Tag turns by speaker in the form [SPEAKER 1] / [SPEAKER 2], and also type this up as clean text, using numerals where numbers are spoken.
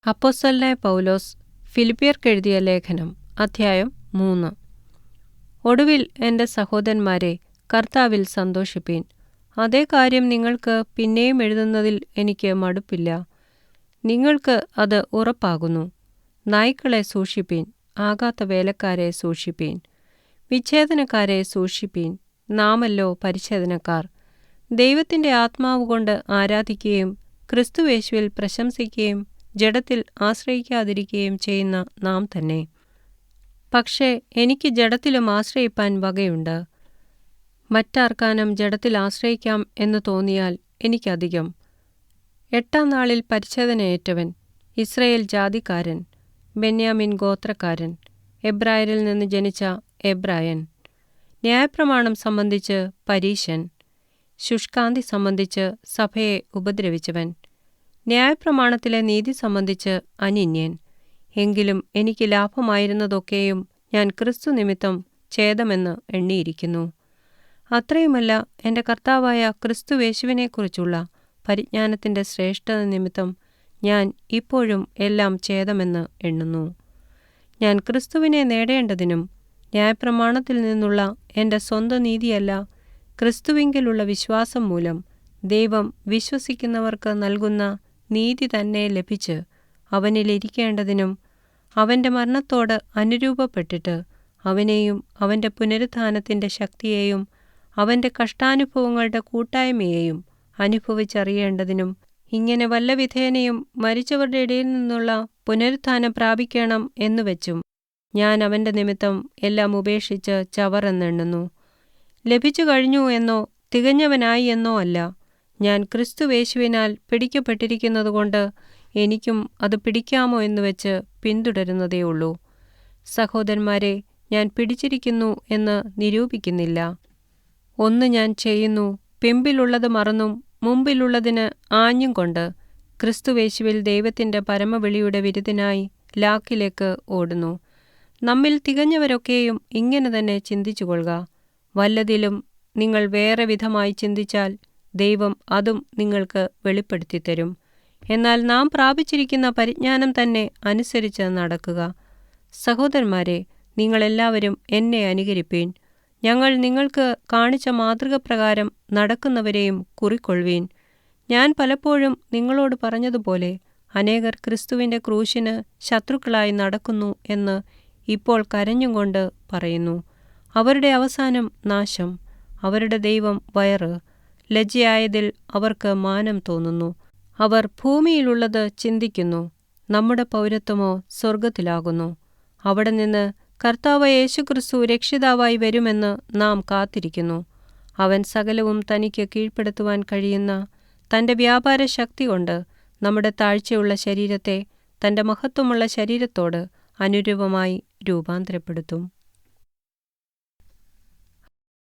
[SPEAKER 1] അപ്പോസ്തലനായ പൗലോസ് ഫിലിപ്പിയർക്കെഴുതിയ ലേഖനം അധ്യായം 3. ഒടുവിൽ എൻ്റെ സഹോദരന്മാരെ, കർത്താവിൽ സന്തോഷിപ്പീൻ. അതേ കാര്യം നിങ്ങൾക്ക് പിന്നെയും എഴുതുന്നതിൽ എനിക്ക് മടുപ്പില്ല. നിങ്ങൾക്ക് അത് ഉറപ്പാകുന്നു. നായ്ക്കളെ സൂക്ഷിപ്പീൻ, ആകാത്ത വേലക്കാരെ സൂക്ഷിപ്പീൻ, വിച്ഛേദനക്കാരെ സൂക്ഷിപ്പീൻ. നാമല്ലോ പരിച്ഛേദനക്കാർ. ദൈവത്തിൻ്റെ ആത്മാവുകൊണ്ട് ആരാധിക്കുകയും ക്രിസ്തുയേശുവിൽ പ്രശംസിക്കുകയും ജഡത്തിൽ ആശ്രയിക്കാതിരിക്കുകയും ചെയ്യുന്ന നാം തന്നെ. പക്ഷേ എനിക്ക് ജഡത്തിലും ആശ്രയിപ്പാൻ വകയുണ്ട്. മറ്റാർക്കാനും ജഡത്തിൽ ആശ്രയിക്കാം എന്ന് തോന്നിയാൽ എനിക്കധികം. 8-ാം നാളിൽ പരിച്ഛേദനയേറ്റവൻ, ഇസ്രായേൽ ജാതിക്കാരൻ, ബെന്യാമിൻ ഗോത്രക്കാരൻ, എബ്രായരിൽ നിന്ന് ജനിച്ച എബ്രായൻ, ന്യായപ്രമാണം സംബന്ധിച്ച് പരീശൻ, ശുഷ്കാന്തി സംബന്ധിച്ച് സഭയെ ഉപദ്രവിച്ചവൻ, ന്യായപ്രമാണത്തിലെ നീതി സംബന്ധിച്ച് അനിന്യൻ. എങ്കിലും എനിക്ക് ലാഭമായിരുന്നതൊക്കെയും ഞാൻ ക്രിസ്തു നിമിത്തം ഛേദമെന്ന് എണ്ണിയിരിക്കുന്നു. അത്രയുമല്ല, എൻ്റെ കർത്താവായ ക്രിസ്തുയേശുവിനെക്കുറിച്ചുള്ള പരിജ്ഞാനത്തിൻ്റെ ശ്രേഷ്ഠത നിമിത്തം ഞാൻ ഇപ്പോഴും എല്ലാം ഛേദമെന്ന് എണ്ണുന്നു. ഞാൻ ക്രിസ്തുവിനെ നേടേണ്ടതിനും ന്യായപ്രമാണത്തിൽ നിന്നുള്ള എൻ്റെ സ്വന്തം നീതിയല്ല, ക്രിസ്തുവിങ്കലുള്ള വിശ്വാസം മൂലം ദൈവം വിശ്വസിക്കുന്നവർക്ക് നൽകുന്ന നീതി തന്നെ ലഭിച്ച് അവനിലിരിക്കേണ്ടതിനും അവൻ്റെ മരണത്തോട് അനുരൂപപ്പെട്ടിട്ട് അവനെയും അവൻ്റെ പുനരുത്ഥാനത്തിൻ്റെ ശക്തിയെയും അവൻ്റെ കഷ്ടാനുഭവങ്ങളുടെ കൂട്ടായ്മയെയും അനുഭവിച്ചറിയേണ്ടതിനും ഇങ്ങനെ വല്ല വിധേനയും മരിച്ചവരുടെ ഇടയിൽ നിന്നുള്ള പുനരുത്ഥാനം പ്രാപിക്കണം എന്നുവെച്ചും ഞാൻ അവൻ്റെ നിമിത്തം എല്ലാം ഉപേക്ഷിച്ച് ചവറെന്നെണ്ണുന്നു. ലഭിച്ചു കഴിഞ്ഞു എന്നോ തികഞ്ഞവനായി എന്നോ അല്ല, ഞാൻ ക്രിസ്തുയേശുവിനാൽ പിടിക്കപ്പെട്ടിരിക്കുന്നതുകൊണ്ട് എനിക്കും അത് പിടിക്കാമോ എന്നുവെച്ച് പിന്തുടരുന്നതേയുള്ളൂ. സഹോദരന്മാരെ, ഞാൻ പിടിച്ചിരിക്കുന്നു എന്ന് നിരൂപിക്കുന്നില്ല. ഒന്ന് ഞാൻ ചെയ്യുന്നു, പിമ്പിലുള്ളത് മറന്നും മുമ്പിലുള്ളതിന് ആഞ്ഞും കൊണ്ട് ക്രിസ്തുയേശുവിൽ ദൈവത്തിൻ്റെ പരമവിളിയുടെ വിരുദിനായി ലാക്കിലേക്ക് ഓടുന്നു. നമ്മിൽ തികഞ്ഞവരൊക്കെയും ഇങ്ങനെ തന്നെ ചിന്തിച്ചുകൊള്ളുക. വല്ലതിലും നിങ്ങൾ വേറെ വിധമായി ചിന്തിച്ചാൽ ദൈവം അതും നിങ്ങൾക്ക് വെളിപ്പെടുത്തിത്തരും. എന്നാൽ നാം പ്രാപിച്ചിരിക്കുന്ന പരിജ്ഞാനം തന്നെ അനുസരിച്ച് നടക്കുക. സഹോദരന്മാരെ, നിങ്ങളെല്ലാവരും എന്നെ അനുകരിപ്പീൻ. ഞങ്ങൾ നിങ്ങൾക്ക് കാണിച്ച മാതൃകപ്രകാരം നടക്കുന്നവരെയും കുറിക്കൊള്ളുവീൻ. ഞാൻ പലപ്പോഴും നിങ്ങളോട് പറഞ്ഞതുപോലെ അനേകർ ക്രിസ്തുവിൻ്റെ ക്രൂശിന് ശത്രുക്കളായി നടക്കുന്നു എന്ന് ഇപ്പോൾ കരഞ്ഞും കൊണ്ട് പറയുന്നു. അവരുടെ അവസാനം നാശം, അവരുടെ ദൈവം വയറ്, ലജ്ജയായതിൽ അവർക്ക് മാനം തോന്നുന്നു. അവർ ഭൂമിയിലുള്ളത് ചിന്തിക്കുന്നു. നമ്മുടെ പൗരത്വമോ സ്വർഗത്തിലാകുന്നു. അവിടെ നിന്ന് കർത്താവ് യേശുക്രിസ്തു രക്ഷിതാവായി വരുമെന്ന് നാം കാത്തിരിക്കുന്നു. അവൻ സകലവും തനിക്ക് കീഴ്പ്പെടുത്തുവാൻ കഴിയുന്ന തൻ്റെ വ്യാപാര ശക്തി കൊണ്ട് നമ്മുടെ താഴ്ചയുള്ള ശരീരത്തെ തൻ്റെ മഹത്വമുള്ള ശരീരത്തോട് അനുരൂപമായി രൂപാന്തരപ്പെടുത്തും.